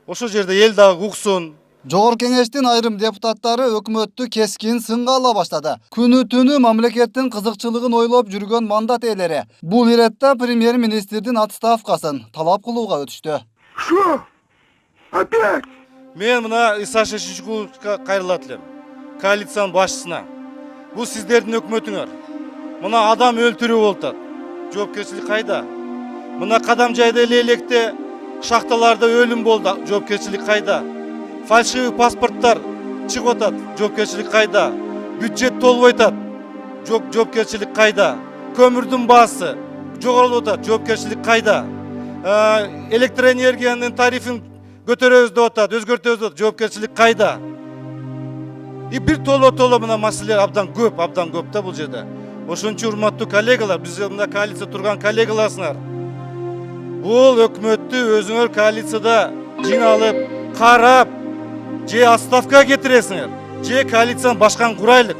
Ошол жерде эл дагы уксун. Жогорку кеңештин айрым депутаттары өкмөттү кескин сынга ала баштады. Күнү түнү мамлекеттин кызыкчылыгын ойлоп жүргөн мандат ээлери бул иретте премьер-министрдин отставкасын талап кылууга өтүштү. Что? Опять? Мен мына Иса Шишкуловка кайрылат элем. Коалициянын башчысына. Бул сиздердин өкмөтүңөр. Мына адам өлтүрүү болуп атат. Жоопкерчилик кайда? Мына Кадамжайда электе шахталарда өлүм болду. Жоопкерчилик кайда? Фальшивый паспорттар чыгып атат. Жоопкерчилик кайда? Бюджет толбой атат. Жоопкерчилик кайда? Көмүрдүн баасы жогорулуп атат. Жоопкерчилик кайда? Электроэнергиянын тарифин көтөрөбүз деп атат, өзгөртөбүз деп атат. Жоопкерчилик кайда? И бир толо мына маселелер абдан көп да бул жерде. Ошон үчүн урматтуу коллегалар, биз мына коалиция турган коллегаларсыңар. Бул өкмөттү өзүңөр коалицияда жиналып, карап, же отставкага кетиресиңер, же коалицияны башканы курайлык.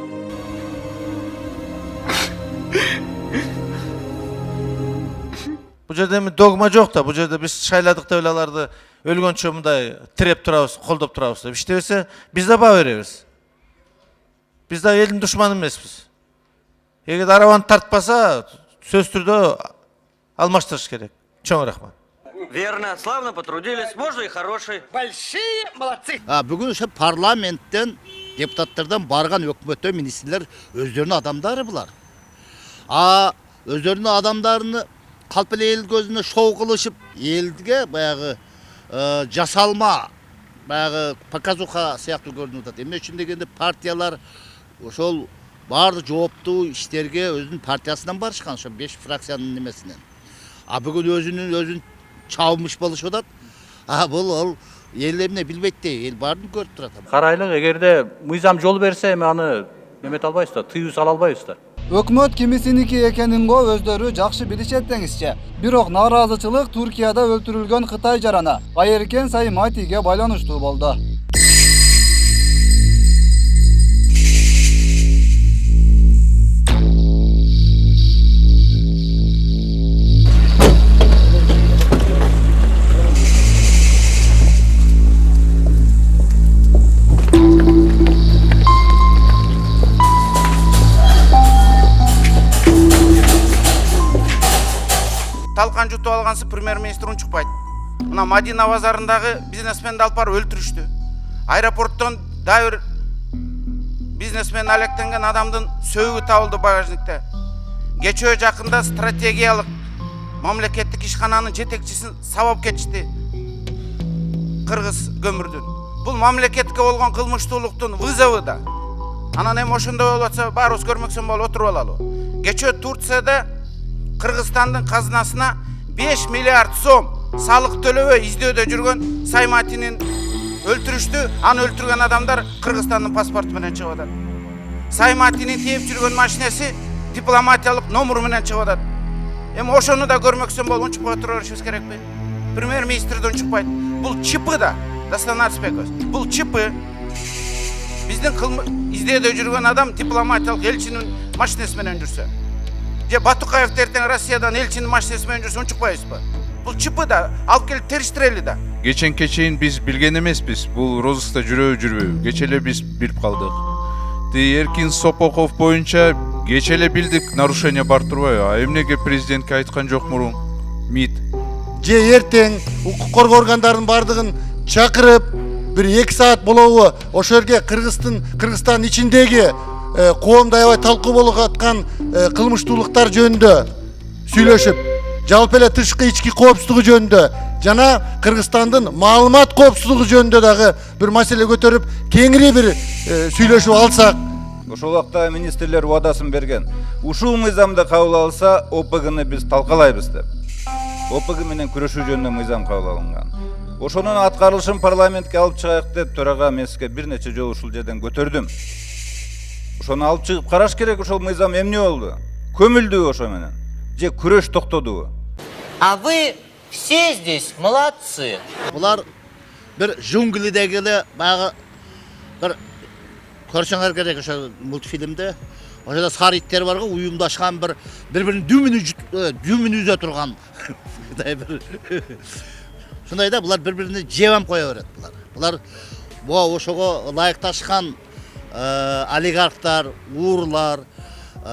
Бул жерде эми догма жок да, бул жерде биз шайладык деп аларды өлгөнчө мындай тиреп турабыз, колдоп турабыз деп иштебесе, биз да баа беребиз. Биз да элдин душманы эмеспиз. Эгер арабаны тартпаса, сөз түрдө алмаштырыш керек. Чоң рахмат. Верно, славно потрудились, можно и хороший. Большие молодцы. Бүгін ошо парламенттен депутаттардан барган өкмөттө министрлер өздөрүнүн адамдары булар. Өздөрүнүн адамдарыны калп эле эл көзүнө шоу кылышып, элге баягы жасалма, баягы показуха сыяктуу көрүнүп атат. Эмне үчүн дегенде партиялар ошол баардык жооптуу иштерге өзүнүн партиясынан барышкан, ошо 5 фракциянын немесинен. Бүгүн өзүнүн чабылмыш болушуп атат. Бул ол эл эмне билбейт де, эл баарын көрүп турат. Карайлык, эгерде мыйзам жол берсе, эми аны эмете албайбыз да, тыюу сала албайбыз да. Өкмөт кимисиники экенин өздөрү жакшы билишет деңизчи. Бирок нааразычылык Туркияда өлтүрүлгөн Кытай жараны Байыркен Сайматиге байланыштуу болду. Талкан жутуп алгансы премьер-министр унчукпайт. Мына Мадина базарындагы бизнесменди алып барып өлтүрүштү. Аэропорттон дагы бир бизнесмен алектенген адамдын сөөгү табылды багажникте. Кечөө жакында стратегиялык мамлекеттик ишкананын жетекчисин сабап кетишти. Кыргыз көмүрдүн. Бул мамлекетке болгон кылмыштуулуктун вызову да. Анан эми ошондой болуп атса, баарыбыз көрмөксөн болуп отуруп алалы. Кечөө Турцияда Кыргызстандын казынасына 5 миллиард сом салык төлөбөй издөөдө жүргөн Сайматинин өлтүрүштү. Аны өлтүргөн адамдар Кыргызстандын паспорту менен чыгып атат. Сайматинин тээп жүргөн машинеси дипломатиялык номеру менен чыгып атат. Эми ошону да көрмөксөн болуп унчукпай отура беришибиз керекпи? Премьер-министр да унчукпайт. Бул чипы да, Дастан Арсбеков. Бул чипы. Биздин издөөдө жүргөн адам дипломатиялык элчинин машинеси менен жүрсө. Же Батукаев ертең Россиядан элчинин машинеси менен жүрсө унчукпайбызбы? Бул чипы да алып келип териштирели да. Кечен биз билген эмеспиз, бул розыскта жүрөбү. Кече эле биз билип калдык. Эркин Сопоков боюнча кече эле билдик, нарушение бар турбайбы? Эмнеге президентке айткан жок мурун? МИД. Же эртең укук коргоо органдарынын бардыгын чакырып, бир 2 саат болобу ошол жерге Кыргызстан ичиндеги коомдой аябай талкуу болуп аткан кылмыштуулуктар жөнүндө сүйлөшүп, жалпы эле тышкы ички коопсуздугу жөнүндө жана Кыргызстандын маалымат коопсуздугу жөнүндө дагы бир маселе көтөрүп, кеңири бир сүйлөшүп алсак. Ошол убакта министрлер убадасын берген. Ушул мыйзамды кабыл алса, ОПГны биз талкалайбыз деп. ОПГ менен күрөшүү жөнүндө мыйзам кабыл алынган. Ошонун аткарылышын парламентке алып чыгайык деп төрага мезге бир нече жолу ушул жерден көтөрдүм. Ошону алып чыгып караш керек, ошол мыйзам эмне болду? Көмүлдүбү ошо менен? Же күрөш токтодубу? А вы все здесь молодцы. Булар бир жунглидеги эле баягы бир көрсөңөр керек ошо мультфильмде. Ошода сары иттер бар го, уюмдашкан бири-бирин дүмүн үзө турган. Şunday da bular bir-birini jebam koya berет bular. Bular ошого ылайыкташкан олигархтар, уурлар,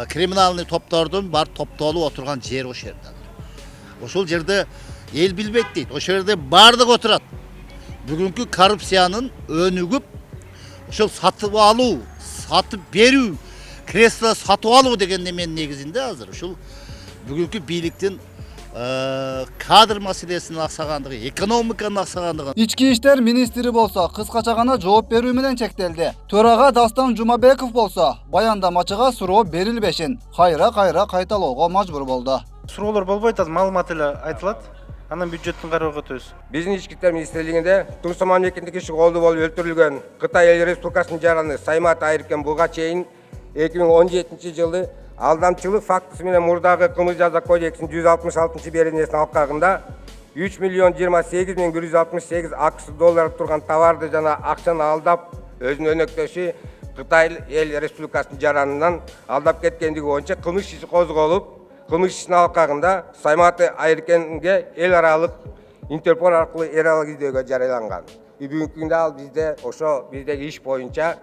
криминалный топтордун бар топтолуп отурган жер ошол жерде. Ошол жерде эл билбейт дейт. Ошол жерде бардык отурат. Бүгүнкү коррупциянын өнүгүп, ошол сатып алуу, сатып берүү, кресло сатып алуу деген неменин негизинде азыр ушул бүгүнкү бийликтин кадр маселесinin аксагандыгы, экономиканын аксагандыгы. Ички иштер министри болсо кыскача гана жооп берүү менен чектелди. Төрага Дастан Жумабеков болсо баяндамачыга суроо берилбешин кайра кайталоого мажбур болду. Суроолор болбойт, азыр маалымат эле айтылат. Анан бюджеттин кароого өтөбүз. Биздин ички иштер министрлигинде Туңсо мамлекеттик иши колду болуп өлтүрүлгөн Кытай Эл Республикасынын жараны Саймат Айыркен буга чейин 2017 жылы алдамчылык фактысы менен мурдагы кылмыш жаза кодексинин 166-беренесин алкагында 3.028.168 акс доллар турган товарды жана акчаны алдап, өзүнүн өнөктөшү Кытай Эл Республикасынын жаранынан алдап кеткендиги боюнча кылмыш иши козголуп, кылмыш ишинин алкагында Саймат Айыркенге эл аралык Интерпол аркылуу эл аралык издөөгө жарыяланган. Бүгүнкү күндө ал биздеги иш боюнча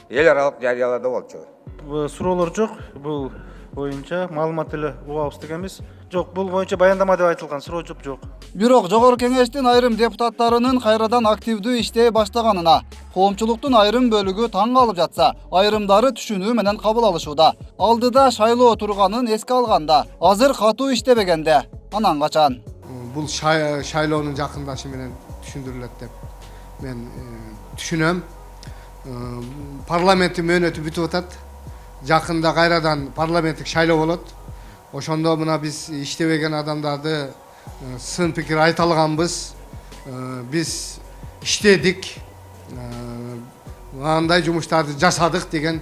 эл аралык жарыяларда болчу. Суроолор жок, бул боюнча маалымат эле угабыз дегенбиз. Жок, бул боюнча баяндама деп айтылган, суроо жок. Бирок жогорку кеңештин айрым депутаттарынын кайрадан активдүү иштей баштаганына коомчулуктун айрым бөлүгү таң калып жатса, айрымдары түшүнүү менен кабыл алышууда. Алдыда шайлоо турганын эске алганда, азыр катуу иштебегенде, анан качан? Бул шайлоонун жакындашы менен түшүндүрүлөт деп мен түшүнөм. Парламенттин мөөнөтү бүтүп атат. Жакында кайрадан парламенттик шайлоо болот. Ошондо мына биз иштебеген адамдарды сын пикир айта алганбыз. Биз иштедик. Андай жумуштарды жасадык деген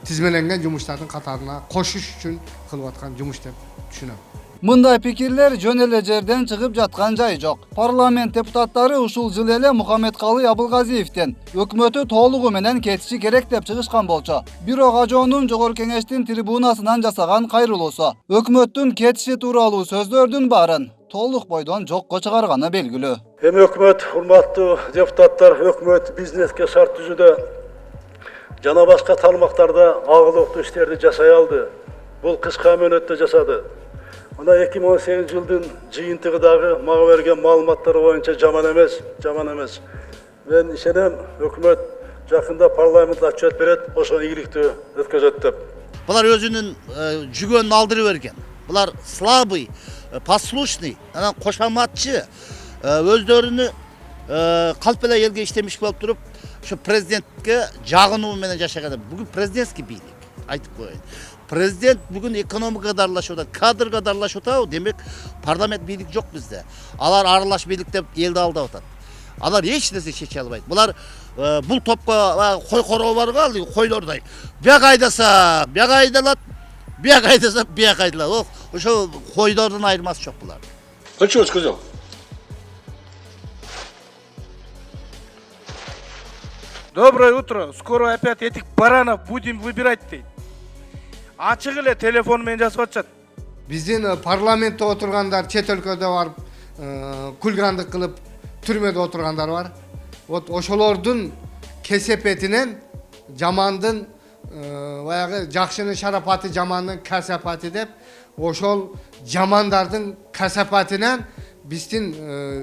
тизмеленген жумуштардын катарына кошуш үчүн кылып аткан жумуш деп түшүнөм. Мындай пикирлер жөн эле жерден чыгып жаткан жай жок. Парламент депутаттары ушул жыл эле Мухаммедкалый Абылгазиевдин өкмөтү толугу менен кетиши керек деп чыгышкан болчу. Бирок Ажоонун жогорку кеңештин трибунасынан жасаган кайрылуусу өкмөттүн кетиши тууралуу сөздөрдүн баарын толук бойдон жокко чыгарганы белгилүү. Эми өкмөт, урматтуу депутаттар, өкмөт бизнеске шарт түзүүдө жана башка тармактарда агылыктуу иштерди жасай алды. Бул кыска мөөнөттө жасады. Мына 2018 жылдын жыйынтыгы дагы мага берген маалыматтар боюнча жаман эмес. Мен ишенем, өкмөт жакында парламент отчет берет, ошону ийгиликтүү өткөзөт деп. Булар өзүнүн жүгөнүн алдырып берген. Булар слабый, послушный, анан кошоматчы, өздөрүнү калп эле элге иштемиш болуп туруп, ошо президентке жагынуу менен жашаган. Бүгүн президентский бийлик, айтып коеюн. Президент бүгүн экономикага аралашып атат, кадрга аралашып атат, демек парламент бийлик жок бизде. Алар аралаш бийлик деп элди алдап атат. Алар эч нерсе чече албайт. Булар бул топко кой короо барга ал койлордой. Бияк айдаса, бияк айдалат, бияк айдаса, бияк айдалат. Ошо койдордун айырмасы жок булар. Что сказал? Доброе утро. Скоро опять этих баранов будем выбирать дейт. Ачык эле телефон менен жазып атышат. Биздин парламентте отургандар, чет өлкөдө барып кулгандык кылып түрмөдө отургандар бар. Вот ошолордун кесепетинен жамандын баягы жакшынын шарапаты, жамандын касапаты деп, ошол жамандардын касапатынан биздин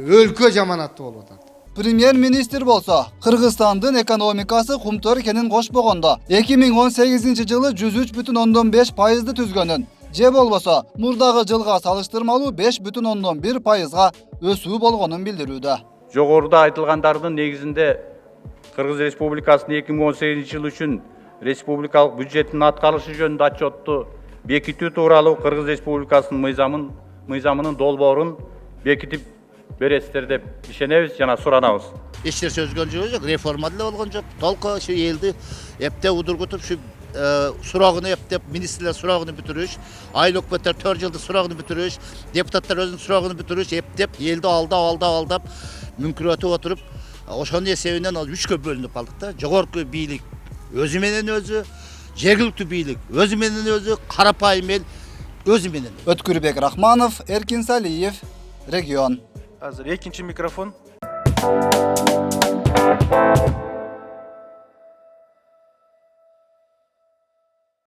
өлкө жаманаттуу болуп атат. Премьер-министр болсо, Кыргызстандын экономикасы кумтөр экенин кошпогондо, 2018 жылы 103,5% түзгөнүн, же болбосо мурдагы жылга салыштырмалуу 5,1%га өсүү болгонун билдирүүдө. Жогоруда айтылгандардын негизинде Кыргыз Республикасынын 2018 жыл үчүн республикалык бюджеттин аткарылышы жөнүндө отчетту бекитүү тууралуу Кыргыз Республикасынын мыйзамынын долбоорун бекитип бересиздер деп ишенебиз жана суранабыз. Эч нерсе өзгөргөн жок, реформа деле болгон жок. Толку ушу элди эптеп удургутуп, ушу сурагыны эптеп, министрлер сурагыны бүтүрүш, айыл өкмөттөр 4 жылды сурагыны бүтүрүш, депутаттар өзүнүн сурагыны бүтүрүш, эптеп, элди алдап, мүнкүрөтүп отуруп, ошонун эсебинен 3кө бөлүнүп калдык да. Жогорку бийлик өзү менен өзү, жергиликтүү бийлик өзү менен өзү, карапайым эл өзү менен. Өткүрбек Рахманов, Эркин Салиев, Регион. Азыр экинчи микрофон.